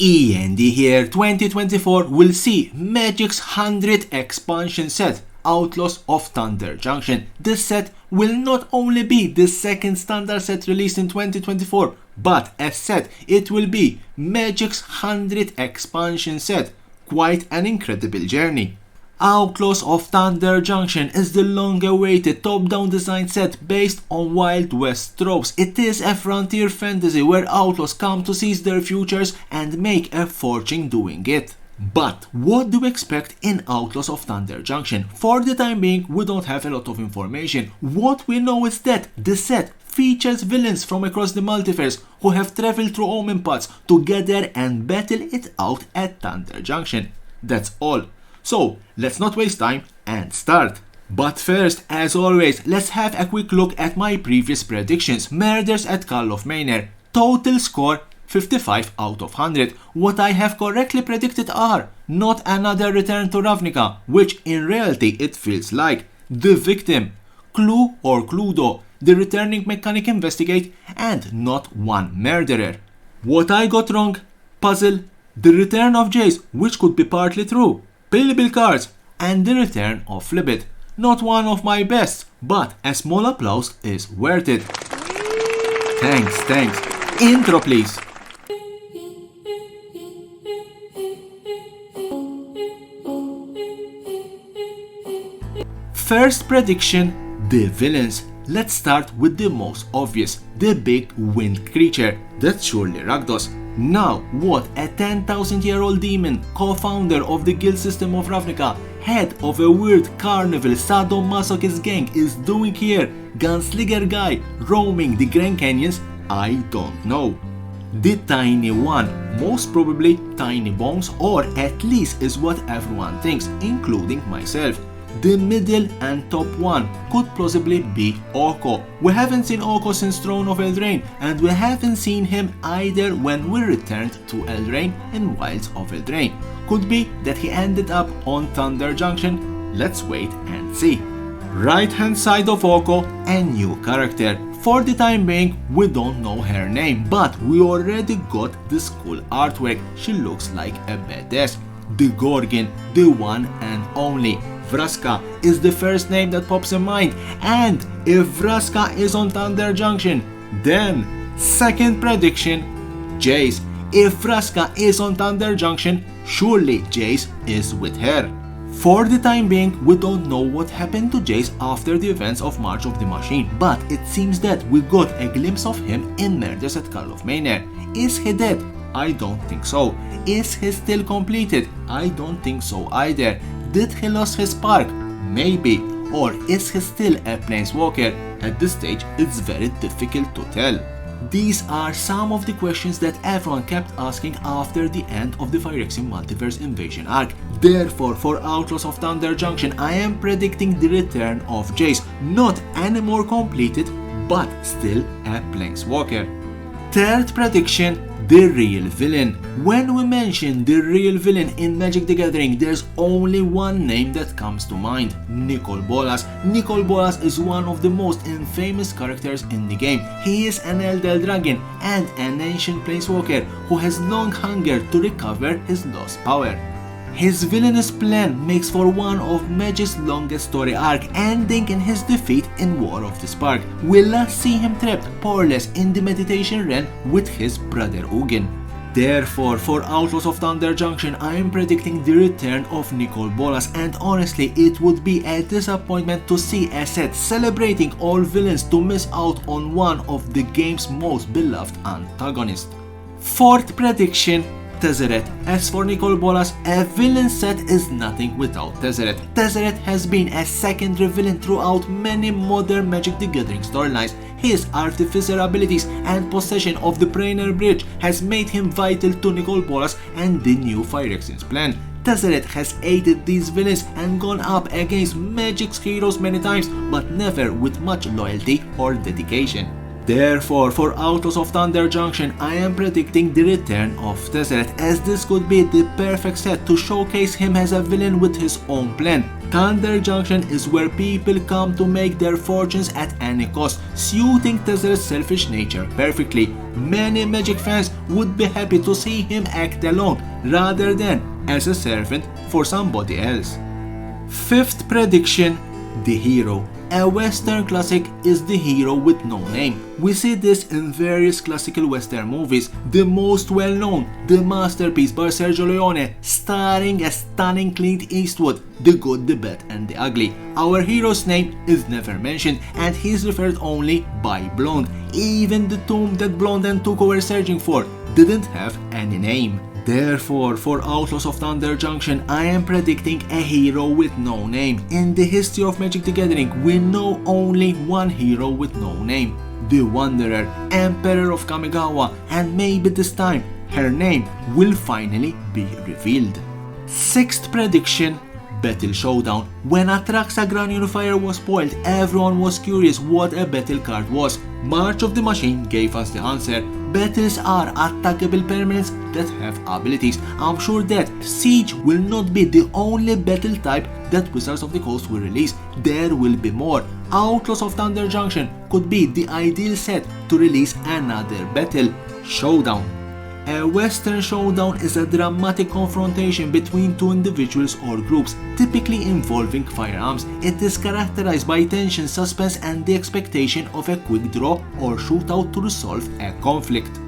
E&D here, 2024 will see Magic's 100th expansion set, Outlaws of Thunder Junction. This set will not only be the second standard set released in 2024, but as said, it will be Magic's 100th expansion set. Quite an incredible journey. Outlaws of Thunder Junction is the long-awaited top-down design set based on Wild West tropes. It is a frontier fantasy where outlaws come to seize their futures and make a fortune doing it. But what do we expect in Outlaws of Thunder Junction? For the time being, we don't have a lot of information. What we know is that the set features villains from across the multiverse who have traveled through Omen Paths to gather and battle it out at Thunder Junction. That's all. So, let's not waste time and start. But first, as always, let's have a quick look at my previous predictions. Murders at Karlov Manor. Total score 55 out of 100. What I have correctly predicted are not another return to Ravnica, which in reality it feels like. The victim, Clue or Cluedo, the returning mechanic investigate, and not one murderer. What I got wrong, puzzle, the return of Jace, which could be partly true. Playable cards, and the return of Flibbit. Not one of my best, but a small applause is worth it. Thanks. Intro please. First prediction, the villains. Let's start with the most obvious, the big wind creature. That's surely Rakdos. Now, what a 10,000-year-old demon, co-founder of the guild system of Ravnica, head of a weird carnival sadomasochist gang is doing here? Gunslinger guy roaming the Grand Canyons? I don't know. The tiny one, most probably Tiny Bones, or at least is what everyone thinks, including myself. The middle and top one could possibly be Oko. We haven't seen Oko since Throne of Eldraine, and we haven't seen him either when we returned to Eldraine in Wilds of Eldraine. Could be that he ended up on Thunder Junction. Let's wait and see. Right hand side of Oko, a new character. For the time being, we don't know her name, but we already got the school artwork. She looks like a badass. The Gorgon, the one and only. Vraska is the first name that pops in mind, and if Vraska is on Thunder Junction, then second prediction, Jace. If Vraska is on Thunder Junction, surely Jace is with her. For the time being, we don't know what happened to Jace after the events of March of the Machine, but it seems that we got a glimpse of him in Murders at Karlov Manor. Is he dead? I don't think so. Is he still completed? I don't think so either. Did he lose his spark? Maybe. Or is he still a planeswalker? At this stage, it's very difficult to tell. These are some of the questions that everyone kept asking after the end of the Phyrexian Multiverse Invasion arc. Therefore, for Outlaws of Thunder Junction, I am predicting the return of Jace. Not any more completed, but still a planeswalker. Third prediction, the real villain. When we mention the real villain in Magic the Gathering, there's only one name that comes to mind, Nicol Bolas. Nicol Bolas is one of the most infamous characters in the game. He is an Eldel Dragon and an ancient planeswalker who has long hungered to recover his lost power. His villainous plan makes for one of Magic's longest story arc, ending in his defeat in War of the Spark. We'll last see him trapped powerless in the Meditation Realm with his brother Ugin. Therefore, for Outlaws of Thunder Junction, I am predicting the return of Nicol Bolas, and honestly, it would be a disappointment to see a set celebrating all villains to miss out on one of the game's most beloved antagonists. Fourth prediction, Tezzeret. As for Nicol Bolas, a villain set is nothing without Tezzeret. Tezzeret has been a secondary villain throughout many modern Magic the Gathering storylines. His artificer abilities and possession of the Praenar Bridge has made him vital to Nicol Bolas and the new Phyrexian's plan. Tezzeret has aided these villains and gone up against Magic's heroes many times, but never with much loyalty or dedication. Therefore, for Outlaws of Thunder Junction, I am predicting the return of Desert, as this could be the perfect set to showcase him as a villain with his own plan. Thunder Junction is where people come to make their fortunes at any cost, suiting Desert's selfish nature perfectly. Many Magic fans would be happy to see him act alone rather than as a servant for somebody else. Fifth prediction, the hero. A Western classic is the hero with no name. We see this in various classical Western movies, the most well-known, the masterpiece by Sergio Leone, starring a stunning Clint Eastwood, The Good, the Bad and the Ugly. Our hero's name is never mentioned and he is referred only by Blonde. Even the tomb that Blonde and Tuco were searching for didn't have any name. Therefore, for Outlaws of Thunder Junction, I am predicting a hero with no name. In the history of Magic the Gathering, we know only one hero with no name, the Wanderer, Emperor of Kamigawa, and maybe this time her name will finally be revealed. Sixth prediction, Battle Showdown. When Atraxa Grand Unifier was spoiled, everyone was curious what a battle card was. March of the Machine gave us the answer. Battles are attackable permanents that have abilities. I'm sure that Siege will not be the only battle type that Wizards of the Coast will release. There will be more. Outlaws of Thunder Junction could be the ideal set to release another Battle Showdown. A Western showdown is a dramatic confrontation between two individuals or groups, typically involving firearms. It is characterized by tension, suspense, and the expectation of a quick draw or shootout to resolve a conflict.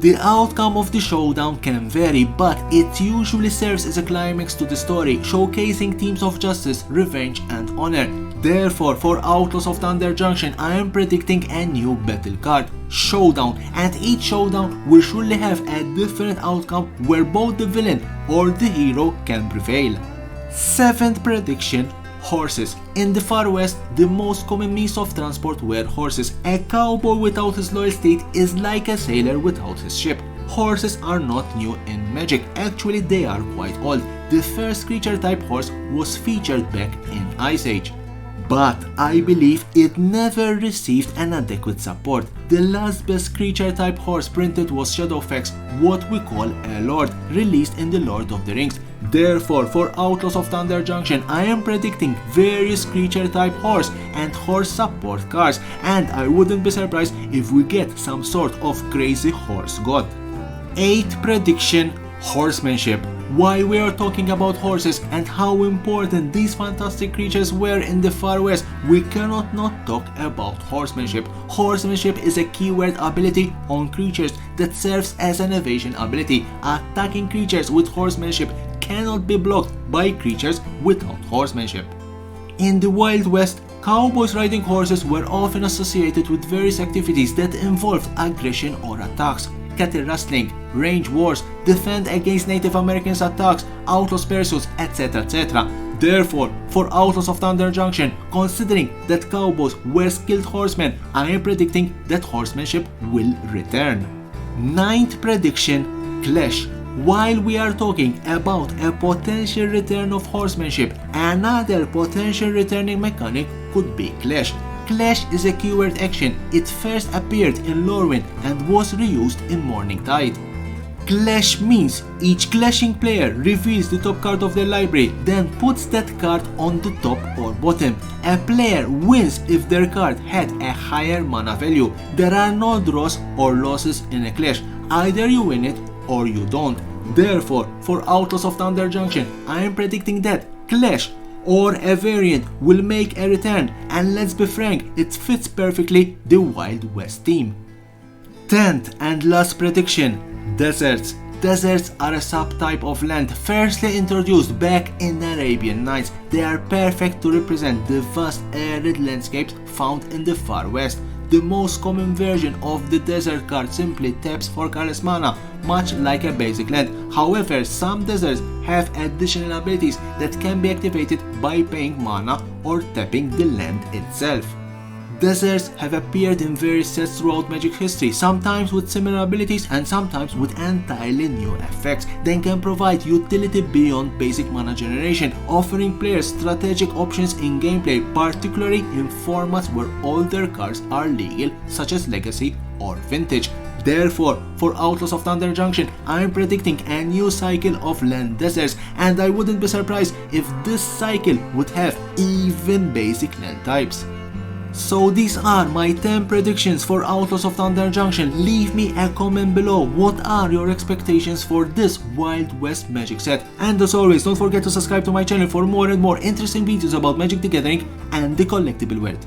The outcome of the showdown can vary, but it usually serves as a climax to the story, showcasing themes of justice, revenge, and honor. Therefore, for Outlaws of Thunder Junction, I am predicting a new battle card, Showdown, and each showdown will surely have a different outcome where both the villain or the hero can prevail. Seventh prediction, horses. In the Far West, the most common means of transport were horses. A cowboy without his loyal steed is like a sailor without his ship. Horses are not new in Magic, actually they are quite old. The first creature type horse was featured back in Ice Age, but I believe it never received an adequate support. The last best creature type horse printed was Shadowfax, what we call a Lord, released in the Lord of the Rings. Therefore, for Outlaws of Thunder Junction, I am predicting various creature type horse and horse support cards, and I wouldn't be surprised if we get some sort of crazy horse god. 8th prediction, horsemanship. Why we are talking about horses and how important these fantastic creatures were in the Far West, we cannot not talk about horsemanship. Horsemanship is a keyword ability on creatures that serves as an evasion ability. Attacking creatures with horsemanship cannot be blocked by creatures without horsemanship. In the Wild West, cowboys riding horses were often associated with various activities that involved aggression or attacks. Cattle rustling, range wars, defend against Native Americans attacks, outlaws pursuits, etc, etc. Therefore, for Outlaws of Thunder Junction, considering that cowboys were skilled horsemen, I am predicting that horsemanship will return. 9th prediction, Clash. While we are talking about a potential return of horsemanship, another potential returning mechanic could be Clash. Clash is a keyword action. It first appeared in Lorwyn and was reused in Morningtide. Clash means each clashing player reveals the top card of their library, then puts that card on the top or bottom. A player wins if their card had a higher mana value. There are no draws or losses in a clash. Either you win it or you don't. Therefore, for Outlaws of Thunder Junction, I am predicting that Clash or a variant will make a return, and let's be frank, it fits perfectly the Wild West theme. 10th and last prediction, Deserts. Deserts are a subtype of land firstly introduced back in Arabian Nights. They are perfect to represent the vast arid landscapes found in the Far West. The most common version of the desert card simply taps for colorless mana, much like a basic land. However, some deserts have additional abilities that can be activated by paying mana or tapping the land itself. Deserts have appeared in various sets throughout Magic history, sometimes with similar abilities and sometimes with entirely new effects that can provide utility beyond basic mana generation, offering players strategic options in gameplay, particularly in formats where older cards are legal, such as Legacy or Vintage. Therefore, for Outlaws of Thunder Junction, I'm predicting a new cycle of land deserts, and I wouldn't be surprised if this cycle would have even basic land types. So these are my 10 predictions for Outlaws of Thunder Junction. Leave me a comment below. What are your expectations for this Wild West Magic set? And as always, don't forget to subscribe to my channel for more and more interesting videos about Magic the Gathering and the collectible world.